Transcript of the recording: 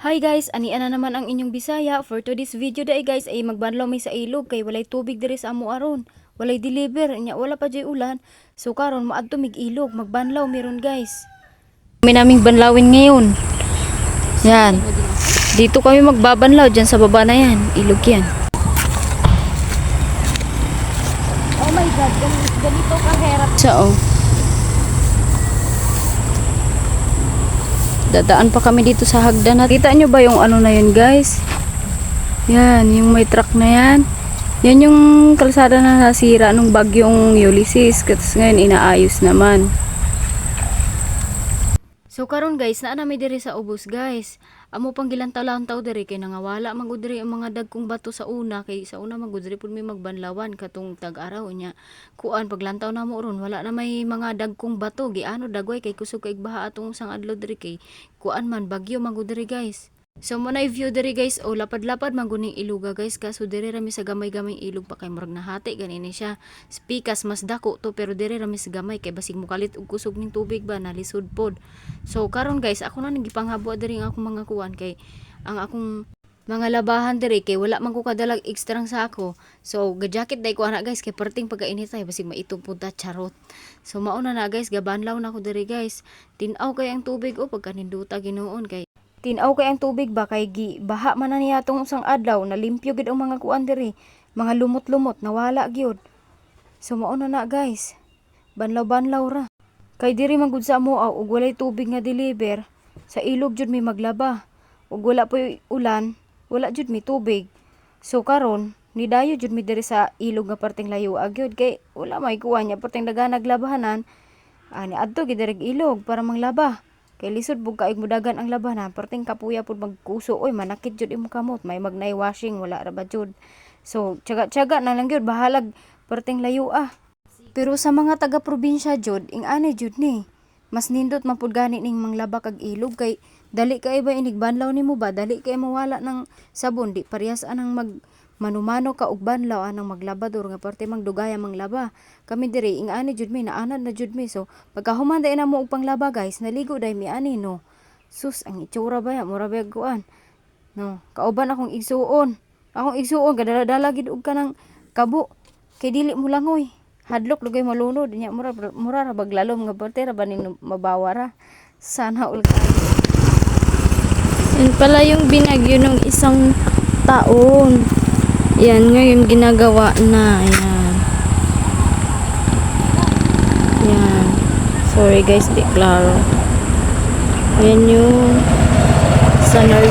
Hi guys, ani ana naman ang inyong Bisaya. For today's video day guys ay magbanlaw mi sa ilog kay walay tubig diri sa amo aron. Walay deliver, nya wala pa jay ulan. So karon maadto mig ilog, magbanlaw meron guys. Kami naming banlawin ngayon. Yan. Dito kami magbabanlaw diyan sa baba na yan. Ilog yan. Oh my god, ganito kahirap. So, dadaan pa kami dito sa hagdan. Kita nyo ba yung ano na yun guys? Yan, yung may truck na yan. Yan yung kalsada na nasira nung bagyong Ulysses. Kasi ngayon inaayos naman. So karon guys, naa nami diri sa ubos guys. Amo pang gilantaw-lantaw diri kay nangawala magudri ang mga dagkong bato sa una kay sa una magudri pud may magbanlawan katong tag-araw nya. Kuan paglantaw na mo ron wala na may mga dagkong bato giano dagway kay kusog kay baha atong sang adlaw diri kay kuan man bagyo magudri guys. So mo na view diri guys o lapad-lapad man guning iluga guys kaso diri rami sa gamay-gamay ilog pa kay murag nahati ganini siya. Spikas mas dako to pero diri rami sa gamay kay basig mukalit og kusog ning tubig ba nalisod pod. So karon guys ako na nagipanghabwa diri ang akong mga kuan kay ang akong mga labahan diri kay wala man ko kadalag ekstrang sako. So ga-jacket day ko ana guys kay perting pagkainit ay basig maitong punta charot. So mauna na guys gabanlaw na ko diri guys. Tin-aw kay ang tubig o pagkaninduta Ginoon kay tinaw kay ang tubig ba kay baha man na niya tong usang adlaw na limpyo gid ang mga kuan diri, mga lumot-lumot nawala gyud. So mao na guys. Banlaw-banlaw ra. Kay diri man gud sa amo ug walay tubig nga deliver. Sa ilog jud mi maglaba. Ug wala po ulan, wala jud mi tubig. So karon ni dayo jud mi diri sa ilog nga perting layo agyod kay wala may kuan nya perting daga naglabahanan. Ani adto gid diri ilog para manglaba. Kay lisod bug kaig mudagan ang labanan perting kapuya pud magkuso oy manakit jud imong kamot may magnay washing wala ra ba jud. So tiyaga-tiyaga na lang gyud bahalag perting layo ah. Pero sa mga taga probinsya jud ing ani jud ni mas nindot man pud gani ning manglaba kag ilog kay dali kay ba inigbanlaw nimo ba dali kay mawala ng sabon di parehas anang manumano ka og banlaw anang maglabador nga parte mangdugaya manglaba. Kami diri ing ani jud mi naanad na jud mi so pagkahuman day na mo og panglaba guys naligo day mi ani no. Sus ang itsura ba ya mura ba kuan. No, kauban akong igsuon. Akong igsuon kadala gid og kanang kabo kay dili mo langoy. Hadlok lugay malunod nya mura ra baglalom nga parte ra banin mabawara. Sana ul Yan pala yung binagyo ng isang taon. Yan, ngayon ginagawa na. Ayan. Yan. Sorry guys, di klaro. Ayan yung sa North